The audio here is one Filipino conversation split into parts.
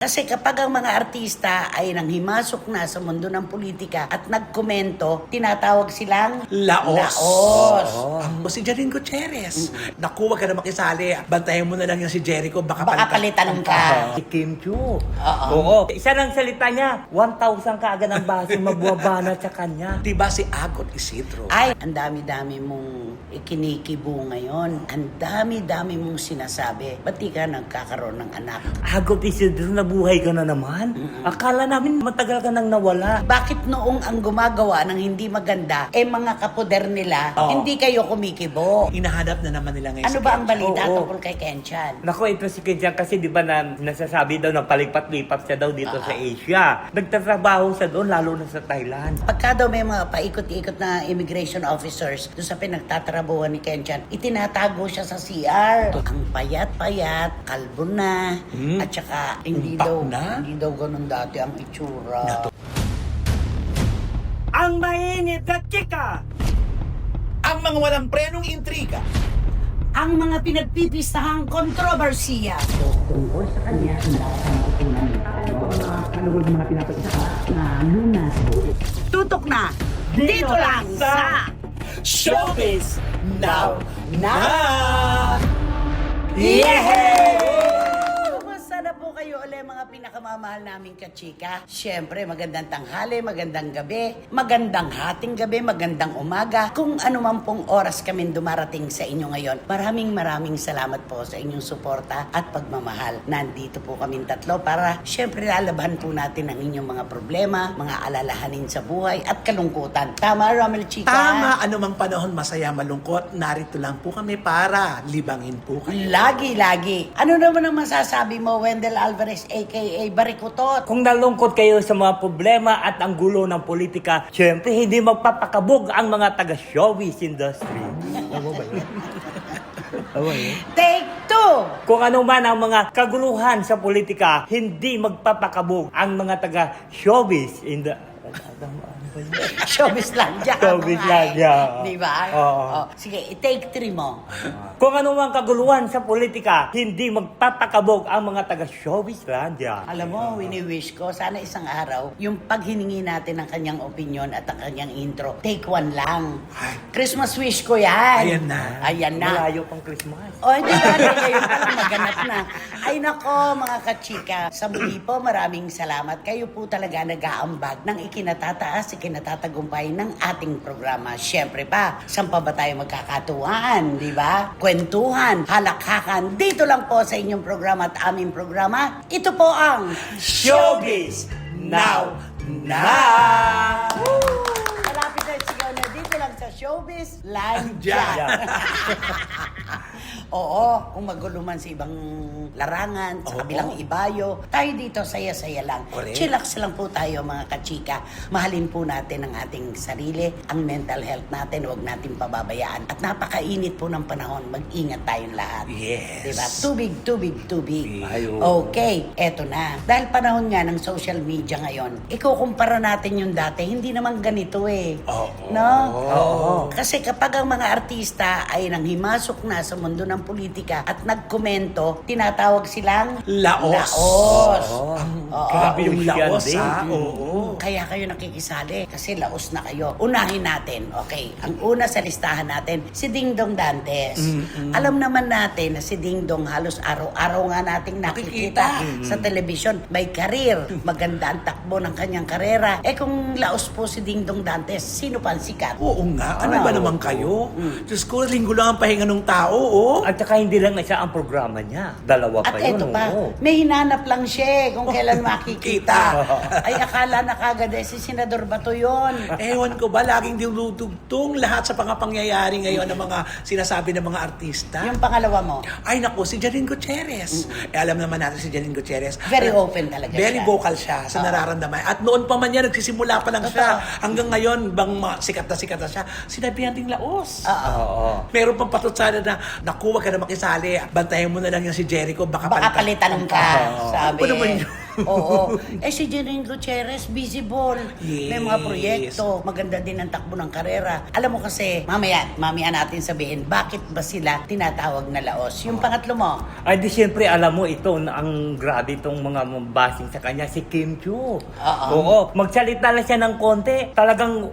Kasi kapag ang mga artista ay nanghimasok na sa mundo ng politika at nagkomento, tinatawag silang Laos. Laos. Si Janine Gutierrez. Naku, wag ka na makisali. Bantayan mo na lang yan si Jericho. Baka Palitan ka. Si Kim Chu. Oo. Isa lang salita niya, 1,000 kaagad ang base mabuwabana sa kanya. Diba si Agot Isidro? Ay, ang dami-dami mong ikinikibo ngayon. Ang dami-dami mong sinasabi. Ba't di ka nagkakaroon ng anak? Agot Isidro, nabuhay ka na naman. Akala namin matagal ka nang nawala. Bakit noong ang gumagawa ng hindi maganda, mga kapoder nila, Oo. hindi kayo kumikibo? Hinahanap na naman nila ngayon Ano si ba ang Ken. balita Oo. tungkol kay Kenchan? Naku, ito si Kenjan kasi di ba na nasasabi daw na palipat-lipat siya daw dito sa Asia. Nagtatrabaho siya doon, lalo na sa Thailand. Pagka daw may mga paikot-ikot na immigration officers doon sa pinagtatrabuhan ni Kenchan, itinatago siya sa CR. Ang payat-payat, kalbo na, at saka hindi daw ganun dati ang itsura. Ang mainit na chika! Ang mga walang prenong intriga. Ang mga pinagpipistahang kontrobersiya tungkol sa kanya tutok na dito lang sa Showbiz Now Na! Kumusta na po kayo ulit mga pinakamamahal naming kachika? Siyempre, magandang tanghali, magandang gabi, magandang hating gabi, magandang umaga. Kung ano man pong oras kami dumarating sa inyo ngayon, maraming salamat po sa inyong suporta at pagmamahal. Nandito po kaming tatlo para siyempre lalabahan po natin ang inyong mga problema, mga alalahanin sa buhay at kalungkutan. Tama, Romel Chika? Tama, anumang panahon masaya, malungkot, narito lang po kami para libangin po kayo. Lagi. Ano naman ang masasabi mo, Wendell Alvarez, aka Barikutot? Kung nalungkot kayo sa mga problema at ang gulo ng politika, syempre hindi magpapakabog ang mga taga-showbiz industry. Ano ba yun? Take two! Kung ano man ang mga kaguluhan sa politika, hindi magpapakabog ang mga taga-showbiz in the... Showbiz lang dyan. Showbiz lang dyan. Di ba? Oo. Oh, sige, i-take three mo. Kung ano man kaguluhan sa politika, hindi magpapakabog ang mga taga-showbiz lang dyan. Alam mo, wini-wish ko, sana isang araw, yung paghiningi natin ng kanyang opinion at ang kanyang intro, take one lang. Christmas wish ko yan. Ayan na. Malayo pang Christmas. O, hindi ba? Ngayon palang maganap na. Ay nako, mga kachika. Sa muli po, maraming salamat. Kayo po talaga nag-aambag ng ikinatataas, ikinatatagumpay ng ating programa. Siyempre pa, saan pa ba tayo magkakatuwaan, di ba? Kwentuhan, halakhakan. Dito lang po sa inyong programa at aming programa. Ito po ang Showbiz Now Na! Malapit na sigaw na dito lang sa Showbiz Landya. Landya. Oo, kung magulo man sa ibang larangan, sa Oo. kabilang ibayo, tayo dito saya-saya lang. Correct. Chillax lang po tayo mga kachika. Mahalin po natin ang ating sarili, ang mental health natin, huwag natin pababayaan. At napakainit po ng panahon, mag-ingat tayong lahat. Yes. Diba? Tubig. Ayo. Okay, eto na. Dahil panahon nga ng social media ngayon, ikukumpara natin yung dati, hindi naman ganito eh. Oo. No? Oo. Kasi kapag ang mga artista ay nanghimasok na sa mundo ng politika at nagkomento, tinatawag silang Laos. Laos. Oo. Grabe yung Yan Laos, din. ha? Oo. Kaya kayo nakikisali kasi Laos na kayo. Unahin natin. Okay, ang una sa listahan natin, si Dingdong Dantes. Alam naman natin na si Dingdong halos araw-araw nga nating nakikita sa telebisyon. May karir. Maganda ang takbo ng kanyang karera. Kung Laos po si Dingdong Dantes, sino pa ang sikat? Oo nga. Ano Ano? ba naman kayo? Diyos ko, linggo lang ang pahinga ng tao, oh. At saka hindi lang isa ang programa niya. Dalawa At pa yun. eto pa, oo. may hinanap lang siya kung kailan makikita. Ay, akala na kagad si Senador Bato yun. Ewan ko ba, laging dinudugtong lahat sa pangyayari ngayon ng mga sinasabi ng mga artista. Yung pangalawa mo, Ay naku, si Janine Gutierrez. Alam naman natin si Janine Gutierrez. very open talaga Very siya. vocal siya sa nararamdaman. At noon pa man yan, nagsisimula pa lang siya. Hanggang ngayon, bang sikat na siya, sinabihan ding Laos. Oo. Meron pang patutsada na, naku, wag ka na makisali. Bantayan mo na lang yan si Jericho, baka Baka palitan ka, Ano sabi. ba naman yun? Oo. Si Janine Gutierrez, visible. May mga Yes. proyekto. Maganda din ang takbo ng karera. Alam mo kasi, mamaya natin sabihin, bakit ba sila tinatawag na laos? Yung pangatlo mo, Ay, di siyempre, alam mo, ito, ang grabe itong mga basing sa kanya, si Kim Chiu. Oo. Magsalita lang siya ng konti. Talagang,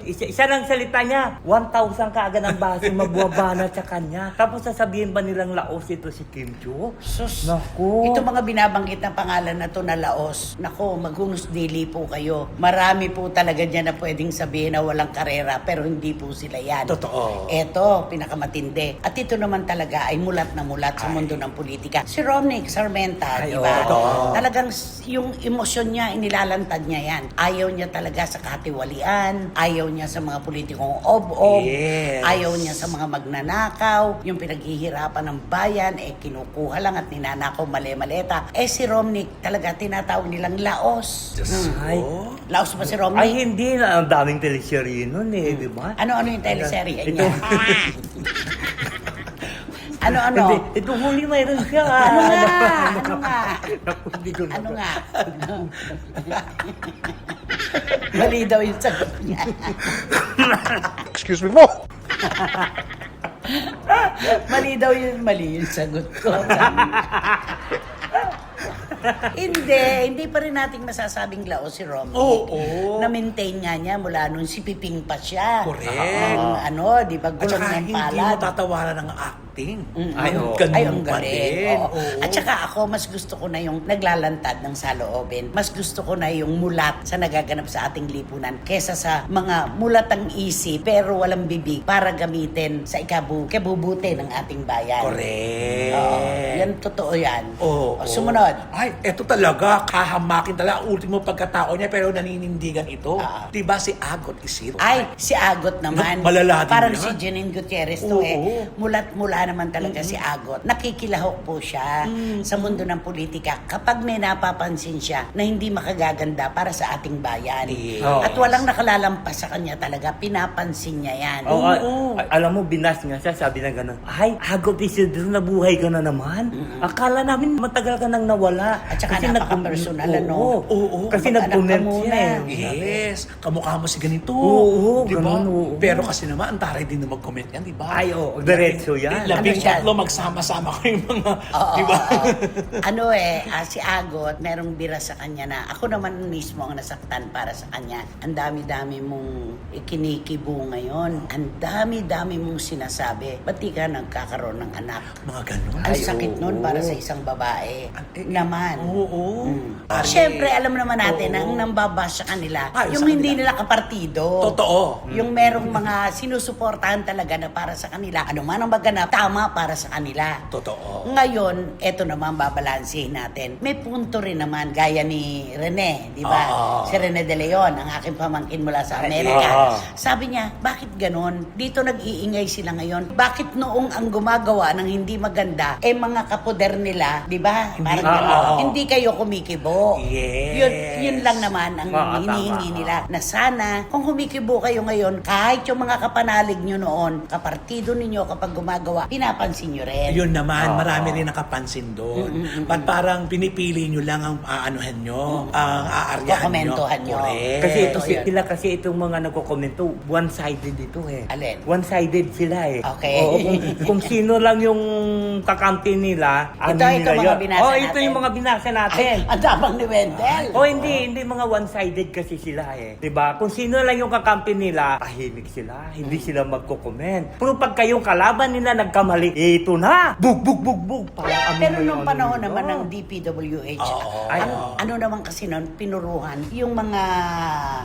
isa lang salita niya, 1,000 kaagad ang basing mabuwabanat sa kanya. Tapos sasabihin ba nilang laos ito si Kim Chiu? sus, Naku. ito mga binabanggit na pangalan na to na laos. Nako, maghunos dili po kayo. Marami po talaga dyan na pwedeng sabihin na walang karera, pero hindi po sila yan. Totoo. Eto, pinakamatindi. At ito naman talaga ay mulat na mulat sa mundo ng politika. Si Romnick Sarmenta, Ay, di ba? oo. Talagang yung emosyon niya, inilalantad niya yan. Ayaw niya talaga sa katiwalian, ayaw niya sa mga politikong ob-ob, Yes. ayaw niya sa mga magnanakaw, yung pinaghihirapan ng bayan, kinukuha lang at ninanakaw mali-maleta. Si Romnick, talaga tinatawag nilang laos. Diyos Ay. ko. Laos ba si Ay, Romnick? hindi na. Ang daming teleserye nun di ba? Ano yung teleserye Ito. niya? Ano? Hindi, ito huli mayroon siya. Ano nga? Naku, hindi ko na- Ano nga? Mali daw yung sagot niya. Excuse me po. Mali yung sagot ko. hindi pa rin nating masasabing laos si Romney. Oo. Na-maintain nga niya mula nung si Piping pa siya. Correct. Di ba, At gulong saka ng hindi mo palad. tatawaran ng acting. Ay, oo. Ganun Ay, ang pa galing. din. Oo. Oo. At saka ako, mas gusto ko na yung naglalantad ng saloobin. Mas gusto ko na yung mulat sa nagaganap sa ating lipunan kesa sa mga mulat ang isip pero walang bibig para gamitin sa ikabubuti ng ating bayan. Correct. Oo. Yan, totoo yan. Oo. O, sumunod. Ay, eto talaga, kahamakin talaga, ultimo pagkatao niya, pero naninindigan ito. Ah. Diba si Agot Isidro? Ay, si Agot naman. Malala din Parang yan. si Janine Gutierrez to Oo. Mulat-mula naman talaga si Agot. Nakikilahok po siya sa mundo ng politika kapag may napapansin siya na hindi makagaganda para sa ating bayan. Yes. At walang nakalalampas sa kanya talaga. Pinapansin niya yan. Alam mo, binas nga siya, sabi na gano'n, ay, Agot Isidro, nabuhay ka na naman. Akala namin matagal ka nang nawala. At saka napaka-personal, ano? Oo. Kasi Mag-anak ka nag-comment muna. siya eh. Yes, kamukha mo si ganito. Oo, diba? ganun, oo. Pero kasi naman, ang taray din na mag-comment yan, diba? Ay, oo, diretso yan. Labing Ano siya? tatlo, magsama-sama kayong mga, Oo, diba? oo. Si Agot, merong bira sa kanya na ako naman mismo ang nasaktan para sa kanya. Ang dami-dami mong ikinikibo ngayon. Ang dami-dami mong sinasabi. Ba't di ka nagkakaroon ng anak? Mga ganun. Ang Ay, sakit oo. nun para sa isang babae. Naman. Oo. Ari- Siyempre, alam naman natin na Oo. ang nambabas sa kanila, Ay, yung sa hindi kanila. nila kapartido. Totoo. Yung merong mga sinusuportahan talaga na para sa kanila, ano man ang maganap, tama para sa kanila. Totoo. Ngayon, eto naman babalansehin natin. May punto rin naman, gaya ni Rene, di ba? Oo. Si Rene De Leon, ang aking pamangkin mula sa Ay, Amerika. oo. Sabi niya, bakit ganon? Dito nag-iingay sila ngayon. Bakit noong ang gumagawa ng hindi maganda, mga kapoder nila, di ba? Parang Hindi- ganon. oo. Hindi kayo kumikibo. Yes. Yun lang naman ang Tama, hinihingi tama. nila. Na sana, kung humikibo kayo ngayon, kahit yung mga kapanalig nyo noon, kapartido ninyo kapag gumagawa, pinapansin nyo rin. Yun naman, Oo. marami rin nakapansin doon. Ba't parang pinipili nyo lang ang aanuhan nyo, ang aaryahan nyo. Kokomentuhan nyo. Correct. Kasi ito Yun. sila kasi itong mga nagko-komento, one-sided ito eh. Alin? One-sided sila eh. Okay. Oo, kung sino lang yung kakampi nila, Ito, ito nila mga yun. binasa Ito natin. yung mga binasa natin. Ay, ang dabang ni Wendell. Hindi mga one-sided kasi sila eh. 'Di ba? Kung sino lang yung kakampi nila, tahimik sila, hindi sila magko-comment. Pero pag kayong kalaban nila nagkamali, ito na. Bug bug bug bug. Parang Pero ano nung yun, panahon ano naman yun? ng DPWH, Oo. Ay, ano naman kasi noon, pinuruhan yung mga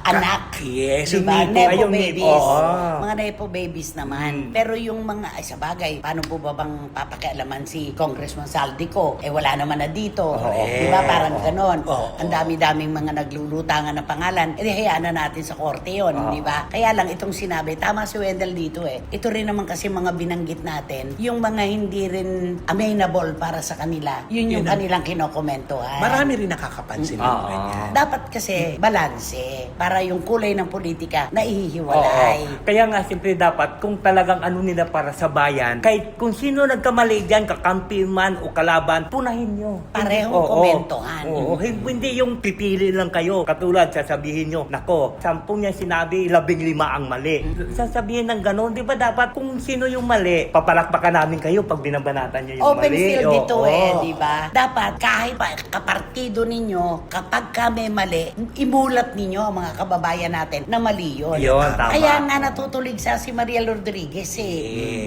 anak. Yes, Diba? yung Nepo Ay, yung babies. Nepo. Mga Nepo babies naman. Pero yung mga, ay sa bagay, paano po ba bang papakialaman si Congressman Saldico? Wala naman na dito. Correct. Diba? Parang ganon. Oo. Ang dami-daming mga naglulutangan ng pangalan. Hayaan na natin sa korte yun. Diba? Kaya lang itong sinabi, tama si Wendell dito eh. Ito rin naman kasi mga binanggit natin, yung mga hindi rin amenable para sa kanila, yun yung Yun ang- kanilang kinokomentuhan. Marami rin nakakapansin ng Oo. ganyan. Dapat kasi balanse para yung kulay ng politika Oo. naihihiwalay. Kaya nga, siyempre dapat, kung talagang ano nila para sa bayan, kahit kung sino nagkamali dyan, kakampi man o kalaban, punahin nyo. Parehong Oo, komentuhan. Oo, hindi yung pipili lang kayo. Katulad, sasabihin nyo, nako, 10 niya sinabi, 15 ang mali. Sasabihin ng gano'n, di ba dapat kung sino yung mali, papalakpakan namin kayo pag binabanatan nyo yung Open mali. field dito Oo. di ba? Dapat kahit pa kapartido ninyo, kapag kami mali, imulat ninyo ang mga kababayan natin na mali yun. Yun, tama. Kaya nga natutulig sa si Maria Rodriguez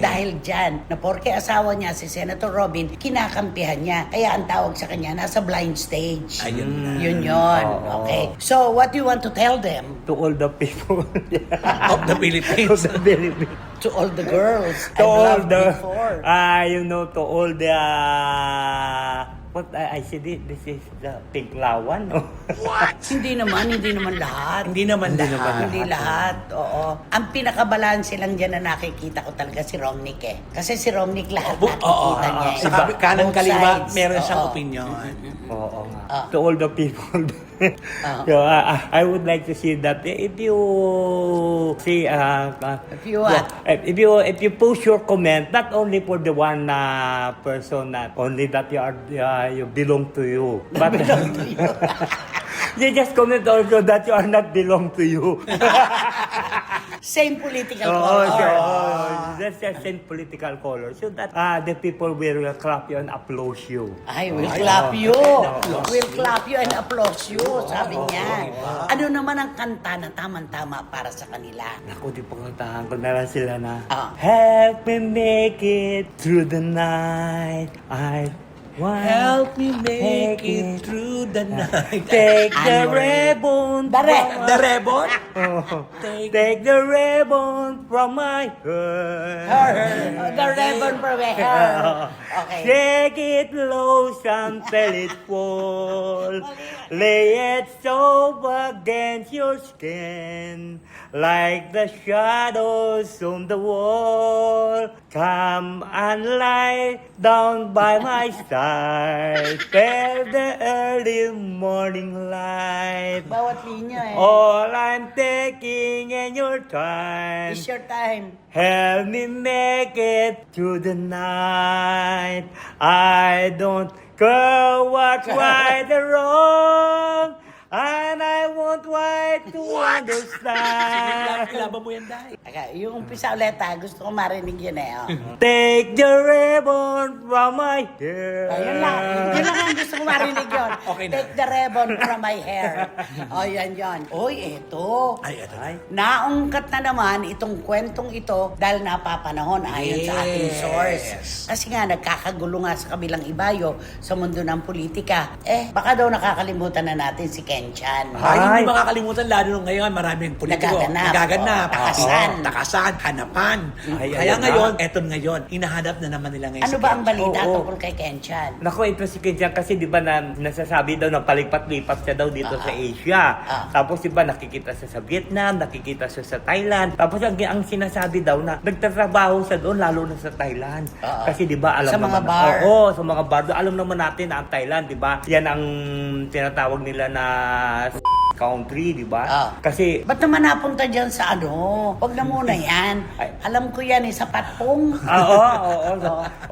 Dahil dyan, na porke asawa niya si Senator Robin, kinakampihan niya. Kaya ang tawag sa kanya, nasa blind stage. Ayun na. Yun yun. Oo. Okay. So, what do you want to tell them? To all the people. Of the Philippines. To the Philippines. To all the girls To I've all loved the, before. to all the, what I said it, this is the pink lawan. No? Hindi naman lahat. Hindi naman lahat. Hindi lahat, oo. Ang pinakabalanse lang dyan na nakikita ko talaga si Romnick Kasi si Romnick lahat nakikita niya. Sa kanan Both kaliwa, sides, meron siyang oo. opinion. Oo nga. Ah. To all the people. So, I would like to see that if you see If you what? if you post your comment not only for the one person that only that you belong to you but you just comment also that you are not belong to you. Same political Oo, color. that's the same political color so that the people will clap you and applaud you. Ay, we'll clap you. We'll clap you and applaud you, sabi niya. Ano naman ang kanta na tamang-tama para sa kanila? Naku, di pangantahan ko na lang sila na Ah. help me make it through the night. I want Help me make it through the night. take the Ano? ribbon The Rebon? take the ribbon from my hair. The ribbon from my hair. Okay. Shake it loose until it falls. Lay it soft against your skin, like the shadows on the wall. Come and lie down by my side, till the early morning light. Bawat linya All I'm taking in your time. It's your time. Help me make it through the night. I don't care what's right or wrong, and I want right to understand. Ilaban mo yan, Day. Okay, yung umpisa ulit gusto ko marinig yun Take the ribbon from my hair. Ayun lang. Yun lang ang gusto ko marinig yun. Okay na. Take the ribbon from my hair. O, yan. Uy, eto. Ay, ito. Naungkat na naman itong kwentong ito dahil napapanahon ayon sa ating source. Kasi nga, nagkakagulo nga sa kabilang ibayo sa mundo ng politika. Baka daw nakakalimutan na natin si Ken Chan. Ay, hindi makakalimutan, lalo nung ngayon, maraming politiko. Nagaganap. Takasan, hanapan. Kaya ngayon, eto ngayon, hinahanap na naman nila ngayon Ano si ba ang Ken. balita Oo. tungkol kay Ken Chan? Naku, ito si Kenjan kasi di ba nasasabi daw na palipat-lipat siya daw dito sa Asia. Tapos di ba nakikita siya sa Vietnam, nakikita siya sa Thailand. Tapos ang sinasabi daw na nagtatrabaho siya doon lalo na sa Thailand. Kasi di ba alam Sa mga naman bar. Oo, sa mga bar. Alam naman natin na ang Thailand, di ba? Yan ang tinatawag nila na country, di ba? Kasi Ba't naman napunta dyan sa ano? Huwag na muna yan. Ay. Alam ko yan sa Patpong.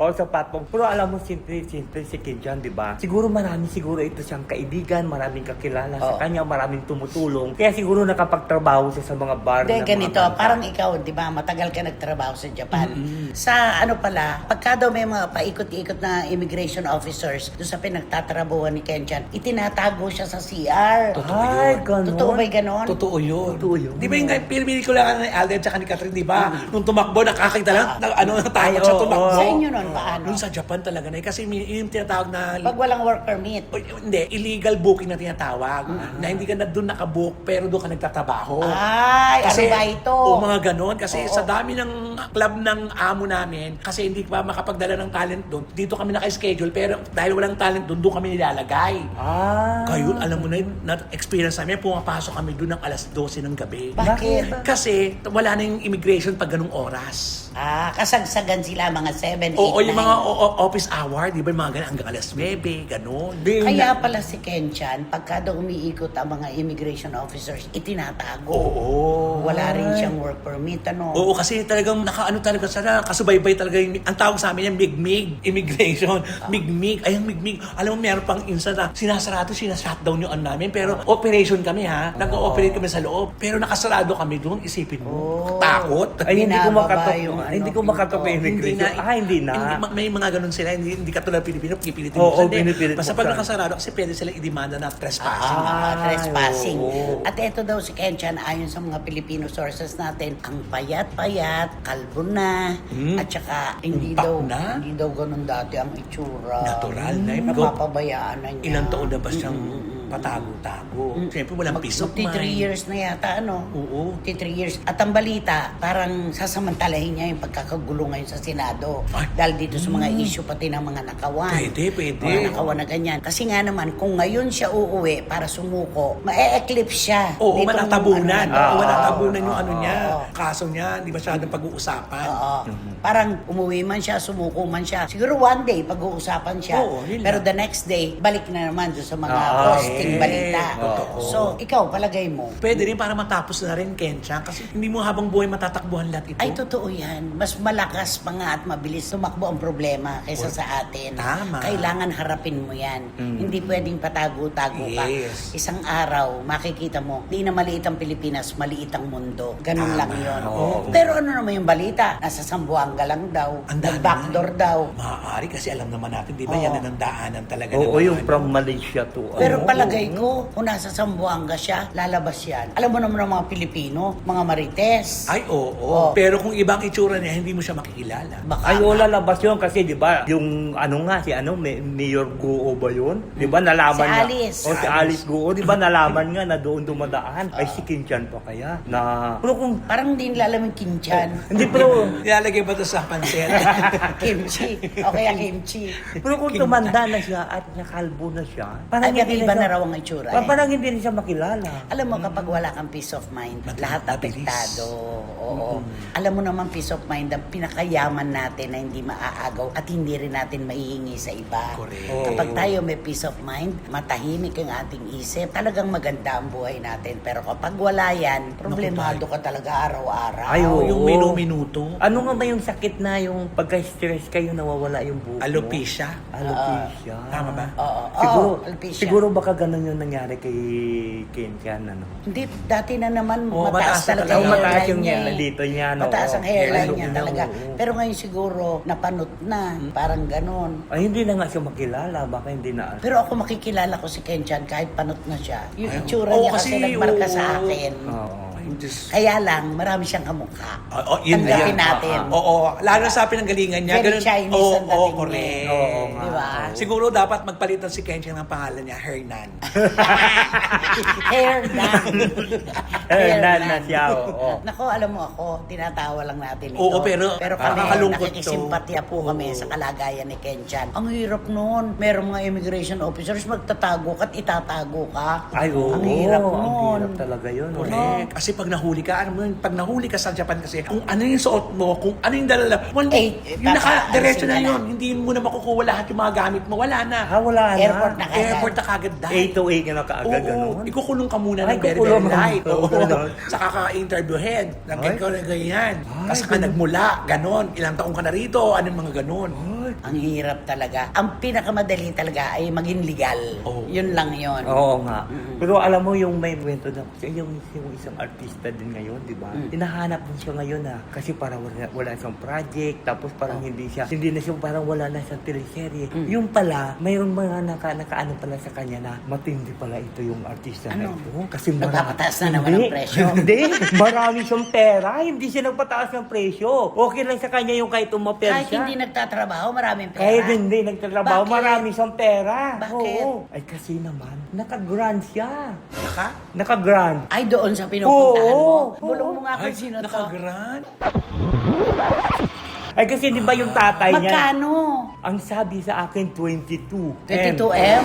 Oo, sa patpong. Pero alam mo, simple si Kenjan, di ba? Siguro siguro ito siyang kaibigan, maraming kakilala sa kanya, maraming tumutulong. Kaya siguro nakapagtrabaho siya sa mga bar. Hindi, ng mga ganito. banda. Parang ikaw, di ba, matagal ka nagtrabaho sa Japan. Sa ano pala, pagka daw may mga paikot-ikot na immigration officers doon sa pinagtatrabuhan ni Ken Chan, itinatago siya sa CR. Ay, ganon. Totoo ba'y ganon? Totoo yun. Totoo yun. Di ba yung pelikula ni Alden at ni Catherine, di ba? Nung tumakbo, nakakita lang, natakot siya tumakbo. Sa inyo nun, paano? Nung sa Japan talaga na, kasi yung tinatawag na Pag walang work permit. hindi, illegal booking na tinatawag. Na hindi ka na doon nakabook, pero doon ka nagtatrabaho. Ay, ano ba ito? O mga ganon. Kasi sa dami ng club ng amo namin, kasi hindi pa makapagdala ng talent doon, dito kami naka-schedule, pero dahil walang talent doon, doon kami nilalagay. Ah. Kayo, alam mo na yun, na-experience amin, pumapasok kami doon ng alas 12 ng gabi. Bakit? Kasi wala na yung immigration pag ganung oras. Kasagsagan sila mga 7, 8, Oo, yung 9. mga office hour, di ba, mga ganun, hanggang alas 9, ganun. Kaya pala si Kenchan, pagka daw umiikot ang mga immigration officers, itinatago. Oo. Wala rin siyang work permit, ano? Oo, kasi talagang nakaano talaga sana, kasubaybay talaga yung, ang tawag sa amin yan, migmig, immigration, migmig, ay ang migmig. Alam mo, meron pang instance na sinasarado, sinashutdown yung ano namin, pero operation kami ha, nag-ooperate kami sa loob, pero nakasarado kami doon, isipin mo, takot. Ay, hindi ko Binababa makatok. yung Hindi ko pinto. makatok yung immigration. Hindi na. May mga ganun sila, hindi katulad Pilipino, pipilitin Oo, mo. Hindi. pinipilit Basta mo pag saan. nakasarado, kasi pwede silang idemanda na trespassing. Trespassing. oo. At ito daw si Kenchan, ayon sa mga Filipino sources natin, ang payat-payat, kalbo na, at saka hindi Tumpak daw na? hindi daw ganun dati ang itsura. Natural na yun. Napapabayaan na niya. Ilang taon na ba siyang patago-tago? Siyempre, walang peace of mind. 3 years na yata, ano? Oo. 3 years. At ang balita, parang sasamantalahin niya yung pagkakagulo ngayon sa Senado. Ay. Dahil dito sa mga issue pati ng mga nakawan. Pwede. Mga nakawan na ganyan. Kasi nga naman, kung ngayon siya uuwi para sumuko, ma-eclipse siya. Oo, Nitong manatabunan. ano, Oo, manatabunan yung ano oo, niya. oo. Kaso niya, hindi masyadong pag-uusapan. Oo. Parang umuwi man siya, sumuko man siya. Siguro one day, pag-uusapan siya. Oo, yun Pero lang. the next day, balik na naman doon sa mga Ah, posting balita. totoo. So, ikaw, palagay mo. Pwede rin para matapos na rin, Kensha. Kasi hindi mo habang buhay matatakbuhan lahat ito. Ay, totoo yan. Mas malakas pa nga at mabilis tumakbo ang problema kaysa sa atin. Tama. Kailangan harapin mo yan. Hindi pwedeng patago-tago ka. Yes. Isang araw, makikita mo, di na maliit ang Pilipinas, maliit ang mundo. Ganun Tama. lang yun. Oo. Pero ano naman yung balita? Nasa Sambuanga lang daw. Ang dami Nag-backdoor daw. Maaari kasi alam naman natin, di ba, Oo. yan ang daanan talaga. Oo, ng yung mga from Malaysia to... Pero ano, palagay ko, kung nasa Sambuanga siya, lalabas yan. Alam mo naman ang mga Pilipino, mga Marites. Ay, oo. Oo. Pero kung ibang itsura niya, hindi mo siya makikilala. Baka Ay, wala labas yun kasi, di ba, yung ano nga, si ano, Mayor Guo ba yun? Di ba, nalaman Si nga. Alice. O, si Alice Guo, di ba, nalaman nga na doon dumadaan. Ay, si Kinchan pa kaya? Na, pero kung, parang hindi nila alam yung kinchan. hindi, pero, Nilalagay ba ito sa pansit? Kimchi. O kaya kimchi. pero kung tumanda na siya at nakalbo na siya, parang Ay, iba siya- na raw ang itsura. Parang hindi rin siya makilala. Alam mo, kapag wala kang peace of mind, lahat mabilis. apektado. Oo. Alam mo naman, peace of mind, ang pinakayaman natin na hindi maaagaw at hindi rin natin maihingi sa iba. Correct. Kapag tayo may peace of mind, matahimik ang ating isip, talagang maganda ang buhay natin. Pero kapag wala yan, problemado ka talaga araw-araw. Ay, oo. Yung minuto. Ano nga ba yung sakit na yung pagka-stress kayo nawawala yung buhok mo? Alopecia. Alopecia. Tama ba? Oo. Siguro, alopecia. siguro baka ganun yung nangyari kay Kinchan, ano? Hindi, dati na naman Oo, mataas mataas talaga talaga. yung Mataas hairline yung niya eh. dito niya, no? Mataas ang hairline Hairline niya niya, talaga. oo. Pero ngayon siguro, napanot na. Parang ganon. Ay, hindi na nga siya makilala. Baka hindi na. Pero ako makikilala ko si Kenchan kahit panot na siya. Yung Ay, itsura oo, niya kasi kasi, nagmarka oo. sa akin. Oo. Ay, Diyos. Kaya lang, marami siyang kamukha. Yun Tanggapin yan. natin. Oo, lalo sa pinanggalingan niya. Very ganun. Chinese Oo, ang dating correct. niya. Oo nga. Di ba? Siguro dapat magpalitan si Kenshin ng pangalan niya, Hernan. Hair down. Hernan na siya, oo. Nako, alam mo ako, tinatawa lang natin ito. Oo, pero kami, nakakalungkot to. nakikisimpatya po kami sa kalagayan ni Kenchan. Ang hirap noon. Merong mga immigration officers, magtatago ka at itatago ka. Ay, oo. Ang hirap Ang noon. hirap talaga yun. oo. Correct. Kasi pag nahuli ka, ano mo yun, pag nahuli ka sa Japan kasi, kung ano yung suot mo, kung ano yung dalala, yung naka-diretso na alisin ka yun, hindi mo na makukuha lahat yung mga gamit mo, wala na. Ah, wala na. Airport na kagad. Airport na kagad dahil. 8 to 8 na kaagad, Oo, ganun. ikukulong ka muna Ay, ng very, kukulong very mo. light. Oo. Ganun. Saka ka-interview head. Ay. Ikaw na ganyan. Ay, Kasi ka ganun. nagmula, ganon. Ilang taong ka na rito, anong mga ganon. Ang hirap talaga. Ang pinakamadali talaga ay maging legal. Oo. Yun lang yun. Oo nga. Pero alam mo yung may kwento na yung isang artista din ngayon, di ba? Hinahanap din siya ngayon kasi parang wala siyang project, tapos parang hindi na siya parang wala na siyang teleserye. Yung pala, mayroong mga nakaano pala sa kanya na matindi pala ito yung artista na Ano? ito. Kasi Nagpapataas na naman ang presyo. Hindi, marami siyang pera, hindi siya nagpataas ng presyo. Okay lang sa kanya yung kahit umapel Kahit siya. hindi nagtatrabaho, maraming pera. Kahit hindi nagtatrabaho, Bakit? marami siyang pera. Bakit? Oo. Ay kasi naman, naka-grant siya. Naka? Naka-grant. Ay, doon sa pinupuntahan Oo. mo. Bulong mo nga Ay, kung sino to. naka-grant. Ay kasi di ba yung tatay niya, Magkano? ang sabi sa akin 22. 22M?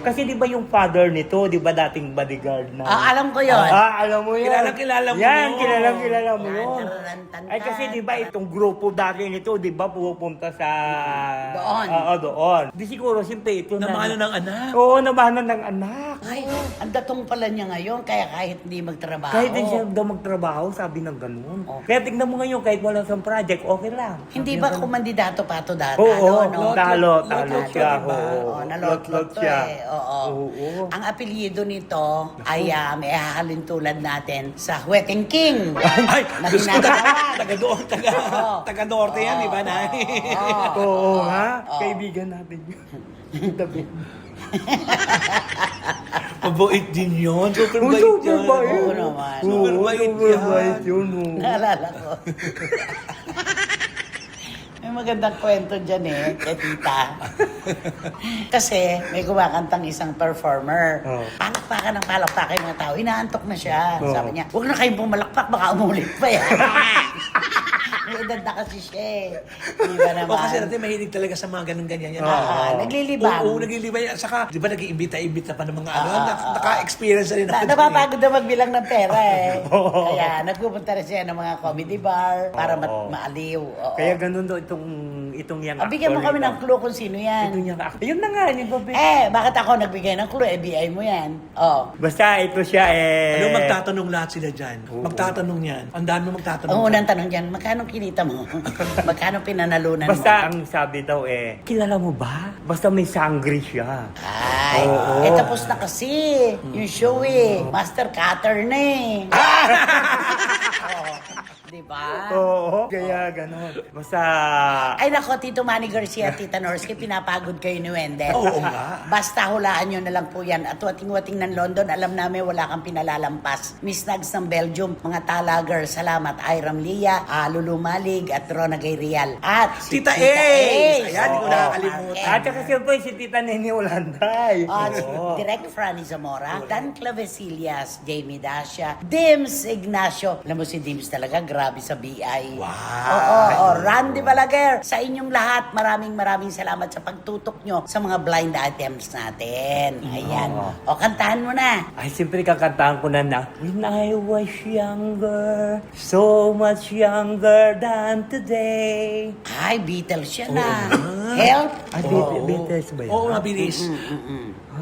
Kasi di ba yung father nito, di ba dating bodyguard na? Alam ko yun. Alam mo yun. Kilala mo Yan, yun. kilala mo Yan, yun. tarantan. Ay kasi di ba itong grupo dati nito, di ba pupunta sa... Doon. Oo, doon. Di siguro, siyempre ito na... Namano ng anak. Oo, namahanan ng anak. Ay, ang datong pala niya ngayon, kaya kahit hindi magtrabaho. Kahit din siya daw magtrabaho, sabi ng ganun. Oh. Kaya tignan mo ngayon, kahit wala siyang project, okay lang. Hindi ba kumandidato pa ito dati? Oo, no? talo Lot-lot siya. diba? Oo, nalot-lot to siya. eh. Oo. Oo. Ang apelyido nito ay may hahalin tulad natin sa Wedding King. Ay, Na Diyos ko, ginagawa. taga doon, Oo. taga norte yan, di ba, Nay? Oo nga, Oo. kaibigan natin yun. Tabi. Mabait din yun. Super bait Super yan. bait. Oo naman. Super bait Super yan. bait yun. Oo. Naalala ko. May magandang kwento dyan kay tita. Kasi may kumakantang isang performer. Oh. Palakpakan ng palakpakan yung mga tao. Inaantok na siya. Oh. Sabi niya, huwag na kayong pumalakpak, baka umulit pa yan. May edad na kasi siya Di ba naman? O kasi natin mahilig talaga sa mga ganun-ganyan yan. naglilibang. Oo, naglilibang yan. Saka, di ba nag-iimbita-imbita pa ng mga ano, naka-experience na rin ako. Napapagod na magbilang ng pera Kaya nagpupunta rin siya ng mga comedy bar para maaliw. Oo. Kaya ganun daw itong yung Bigyan mo actor kami nito. ng clue kung sino yan. Itong yung actor. Yun na nga, yung babi. Bakit ako nagbigay ng clue? BI mo yan. Oh. Basta ito siya Ano, magtatanong lahat sila dyan. Magtatanong yan. Ang dami magtatanong. Ang unang tanong dyan, magkano kinita mo? Magkano pinanalunan mo? Basta ang sabi daw kilala mo ba? Basta may sangre siya. Ay, Oo. tapos na kasi yung show Master Cutter na Diba? Oo, kaya ganun. Basta... Ay nako, Tito Manny Garcia at Tita Norsky, pinapagod kayo ni Wendell. Oo nga. Basta hulaan nyo na lang po yan. At wating-wating ng London, alam namin wala kang pinalalampas. Miss Nags ng Belgium, mga Tala Girls, salamat. Iram Lia, Lulu Malig, at Rona Gairial. At si Tita Ace! Ayan, di ko Oo, nakakalimutan. At saka siyempre si Tita Nene Ulanday. Si Direct Franny Zamora, Dan Clavesillas, Jamie Dacia, Dims Ignacio. Alam mo si Dims talaga, grabe sa BI. Wow! Randy Balaguer, sa inyong lahat, maraming salamat sa pagtutok nyo sa mga blind items natin. Ayan. O, kantahan mo na. Ay, siyempre kakantahan ko na When I was younger, so much younger than today. Ay, Beatles siya na. Help. Ay, Beatles ba yun? Oo, mabilis.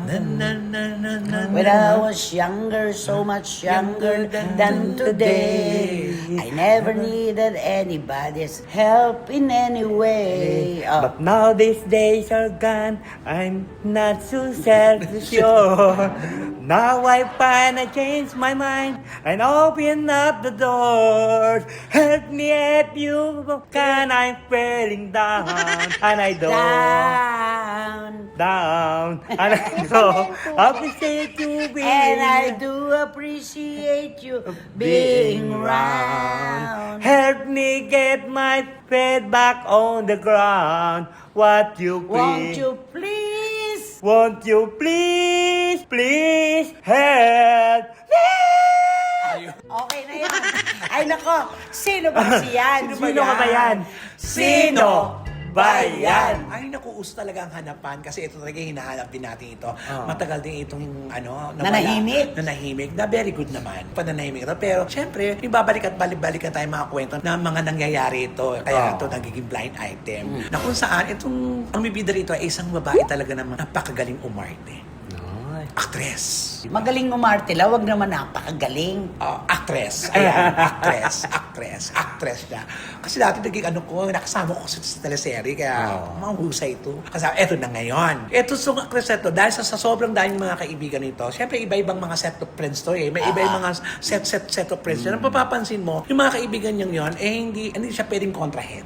Na, na, na, na, na, When I was younger, so much younger than today. I never needed anybody's help in any way. But now these days are gone, I'm not so self-sure. Now I find I changed my mind and open up the doors. Help me if you can, I'm falling down. And I down. And I don't appreciate you being And I do appreciate you being round. Help me get my feet back on the ground. What you Won't please? you please? Won't you please help me? Okay na yan. Ay nako, sino ba siyan? Sino ka ba yan? Sino ba yan? Ay, naku, uso talaga ang hanapan kasi ito talaga yung hinahanap din natin ito. Matagal din itong Nanahimik? Nanahimik. Na very good naman. Pananahimik ito. Pero, syempre, ibabalik at balik-balik na tayo mga kwento na mga nangyayari ito. Kaya ito nagiging blind item. Na kung saan, itong, ang bibida rito ay isang babae talaga naman napakagaling umarte. Actress. Magaling umarte, wag naman napakagaling. Actress. Ayan, actress siya. Kasi dati naging nakasama ko sa teleserye, kaya mahusay ito. Kasi eto na ngayon. Eto sung actress ito, dahil sa sobrang daming mga kaibigan nito, syempre iba-ibang mga set of friends to May iba-ibang mga set of friends. Yan ang papapansin mo, yung mga kaibigan niyang yon, hindi siya pwedeng kontrahen.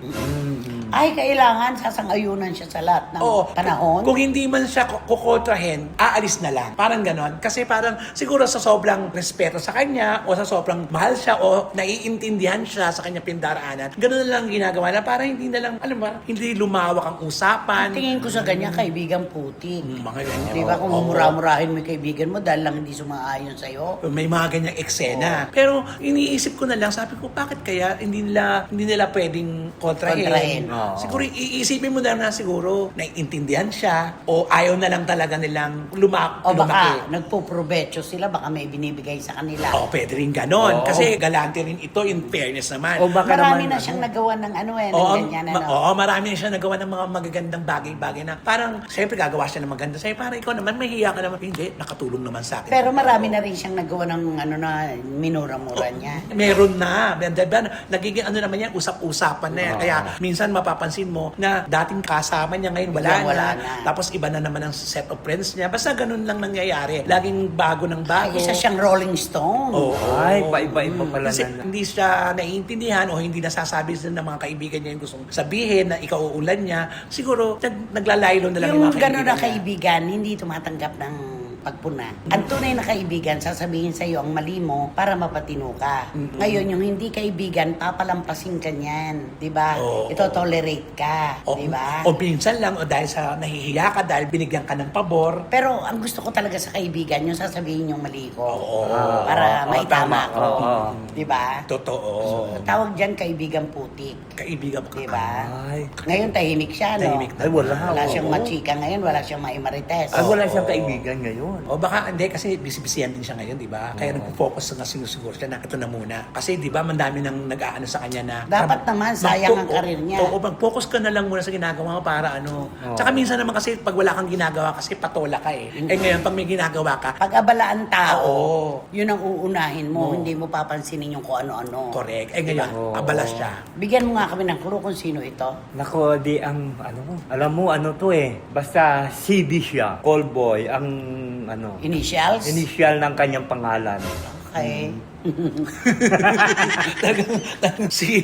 Ay, kailangan sasang-ayunan siya sa lahat ng panahon. Kung hindi man siya kukontrahen, aalis na lang. Parang ganon. Kasi parang siguro sa sobrang respeto sa kanya o sa sobrang mahal siya o naiintindihan siya sa kanya pindaraanan, ganun na lang ginagawa na parang hindi na lang, alam ba, hindi lumawak ang usapan. Tingin ko sa ganyan, kaibigan putik. Mga ganyan. Di ba kung Oo. mumura-murahin mo yung kaibigan mo dahil lang hindi sumaayon sa'yo? May mga ganyang eksena. Pero iniisip ko na lang, sabi ko, bakit kaya hindi nila pwedeng kontrahin? Kontrahin. Oo. Siguro iisipin mo na nga siguro, naiintindihan siya o ayaw na lang talaga nilang O lumaki. baka nagpo-provecho sila, baka may binibigay sa kanila. Oo, pwede rin ganon. Oo. Kasi galante rin ito in fairness naman. O baka Marami naman, na siyang nagawa ng ano ng Oo, ganyan, ano. oo, marami na siya nagawa ng mga magagandang bagay-bagay na parang, siyempre gagawa siya ng maganda sa'yo. Parang ikaw naman, mahihiya ka naman. Hindi, nakatulong naman sa akin. Pero marami na rin siyang nagawa ng ano na minura-mura niya. Meron na. Diba? Nagiging ano naman yan, usap-usapan na yan. Kaya minsan mapapansin mo na dating kasama niya ngayon wala Wala na. na. Tapos iba na naman ang set of friends niya. Basta ganun lang nangyayari. Laging bago ng bago. Ay, isa siyang Rolling Stone. Oo. Ay, paiba-iba pala Kasi na. hindi siya naiintindihan o hindi nasasabi ng mga kaibigan niya yung gustong sabihin na ikaw uulan niya. Siguro, naglalaylo na lang Yung mga gano'n na niya. kaibigan, hindi tumatanggap ng pagpuna. Ang tunay na kaibigan, sasabihin sa iyo ang mali mo para mapatino ka. Ngayon, yung hindi kaibigan, papalampasin ka niyan. Diba? Oo. Ito tolerate ka. O, Diba? o minsan lang, o dahil sa nahihiya ka, dahil binigyan ka ng pabor. Pero ang gusto ko talaga sa kaibigan, yung sasabihin yung mali ko. Oo. Para Oo, maitama tama. ko. Oo. Diba? Totoo. Tawag dyan kaibigan putik. Kaibigan mo ka. Diba? Ay, Ngayon tahimik siya, no? Tahimik na. ay wala. Wala oo. siyang machika ngayon, wala siyang maimarites. Ay, wala Oo. siyang kaibigan ngayon. O baka hindi kasi busy-busyhan din siya ngayon, di ba? Kaya nagpo-focus na sinusiguro siya na ito na muna. Kasi di ba, mandami nang nag-aano sa kanya na Dapat naman, sayang ang karir niya. Oo, mag-focus ka na lang muna sa ginagawa mo para ano. Oo. Tsaka minsan naman kasi pag wala kang ginagawa kasi patola ka eh. Eh ngayon, pag may ginagawa ka, Pag-abalaan tao, Oo. yun ang uunahin mo, Oo. hindi mo papansinin yung kung ano-ano. correct. Eh ngayon, Oo. abala siya. Bigyan mo nga kami ng clue kung sino ito. Nako, di ang, ano, alam mo, ano to eh. Basta CD siya, callboy, ang, ano, Initials? initial ng kanyang pangalan. Okay. Talagang si...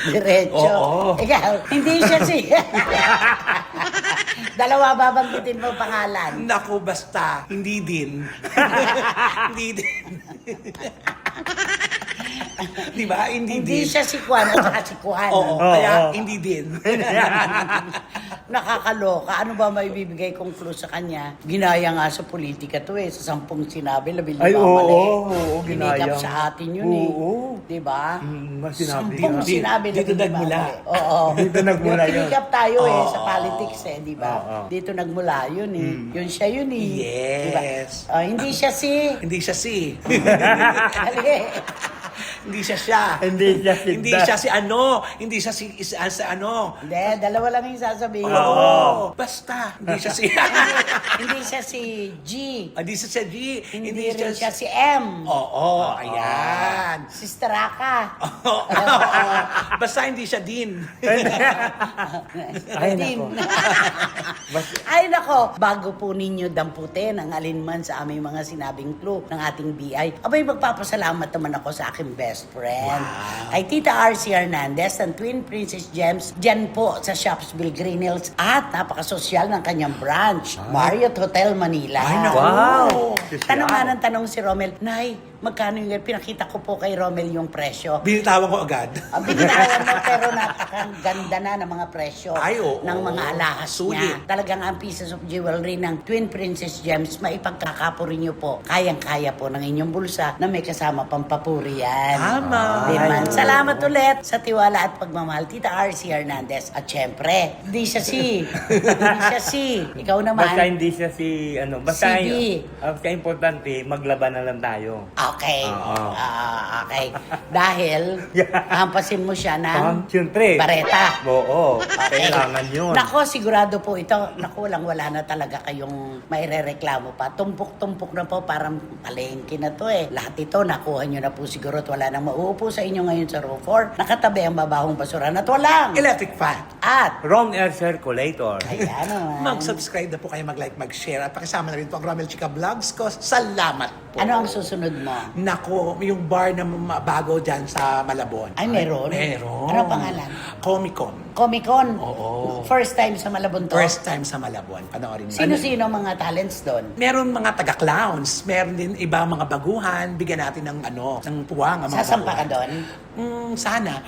Diretso. Oo. Ikaw, hindi siya si... Dalawa babanggitin mo pangalan. Naku, basta. Hindi din. Hindi din. Di ba? Hindi Hindi din. siya si Juan o saka si Juan. Oo, Oo. kaya hindi din. Nakakaloka. Ano ba may bibigay kong clue sa kanya? Ginaya nga sa politika to eh. Sa 10 sinabi, 15 Ay, oo, mali. oo, Pinikap ginaya. sa atin yun eh. Oo. Diba? Mas sinabi 10 nga. sinabi, Dito 15 nagmula. mali. Oo. Dito nagmula yun. Pinikap tayo eh Oo. sa politics eh, di ba? Oo. Dito nagmula yun eh. Yun siya yun eh. Yes. Diba? Hindi siya si... Hindi siya si. Hali. Hindi siya siya. Hindi siya si Hindi Da- siya si ano. Hindi siya si ano. Hindi, dalawa lang yung sasabihin ko. Oo. Basta. Hindi siya si... Hindi siya si G. Hindi siya si G. Hindi rin siya si M. Oo, ayan. Si Straka. Oo. Basta hindi siya din. Ay, Din. nako. Bas- Ay nako, bago po ninyo damputin ang alinman sa aming mga sinabing clue ng ating BI, abay magpapasalamat naman ako sa aking best friend. Kay Tita RC Hernandez ng Twin Princess Gems, dyan po sa Shopsville Green Hills at napakasosyal ng kanyang branch, Marriott Hotel Manila. Ay, naku. Wow! Tanong nga ng tanong si Romel, Nay, magkano yung pinakita ko po kay Romel yung presyo. Binitawan ko agad. Binitawan mo pero napakaganda na ng mga presyo Ay, oo. ng mga alahas Sulit. niya. Talagang ang pieces of jewelry ng Twin Princess Gems, maipagkakapuri niyo po. Kayang-kaya po ng inyong bulsa na may kasama pang papuri yan. Tama. Di man. Ay, Salamat ulit sa tiwala at pagmamahal, Tita RC Hernandez. At syempre, hindi siya si. Hindi siya si. Ikaw naman. Basta hindi siya si, ano, basta, CD. basta importante, maglaban na lang tayo. Okay. Oo. Okay. Dahil, hampasin mo siya ng Siyempre. bareta. Oo, Okay. kailangan yun. Nako, sigurado po ito. Nako, wala na talaga kayong mairereklamo pa. Tumpok-tumpok na po, parang palengke na to eh. Lahat ito, nakuha nyo na po siguro at wala nang mauupo sa inyo ngayon sa row 4. Nakatabi ang babahong basura at walang. Electric fan. At, Wrong air circulator. ayan naman. Mag-subscribe na po kayo, mag-like, mag-share. At pakisama na rin po ang Romel Chica Vlogs ko. Salamat po. Ano ang susunod mo? Nako, yung bar na bago dyan sa Malabon. Ay, meron? Meron. Ano pangalan? Comic Con. Comic-Con. Oo. First time sa Malabon to. First time sa Malabon. Panoorin mo. Sino-sino mga talents doon? Meron mga taga-clowns, meron din iba mga baguhan, bigyan natin ng ng puwang ang mga Sasampa ka baguhan. doon? Sana.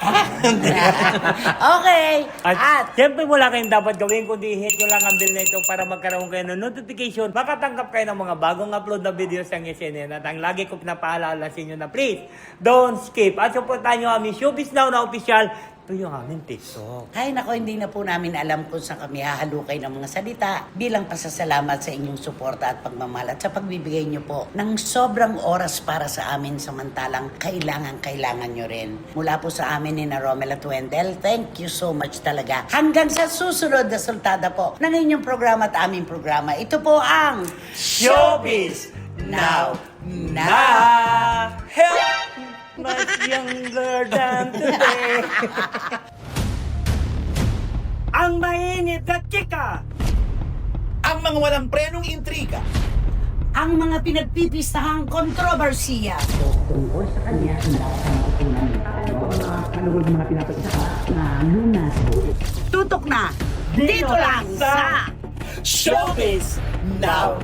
Okay. At siyempre wala kayong dapat gawin kundi hit nyo lang ang bell na ito para magkaroon kayo ng notification. Makatanggap kayo ng mga bagong upload na videos ng SNN. At ang lagi ko pinapaalala sa inyo na please, don't skip. At supportan nyo aming Showbiz Now na official. Ito yung aming TikTok. Ay nako, hindi na po namin alam kung saan kami hahalukay ng mga salita bilang pasasalamat sa inyong suporta at pagmamahal at sa pagbibigay nyo po ng sobrang oras para sa amin samantalang kailangan nyo rin. Mula po sa amin ni na Romel at Wendell, thank you so much talaga. Hanggang sa susunod na sultada po ng inyong programa at aming programa. Ito po ang Showbiz Now na help much younger than today. Ang mainit na chika. Ang mga walang prenong intriga. ang mga pinagpipistahang kontrobersiya. Tungkol sa kanya, tutok na dito lang sa Showbiz Now!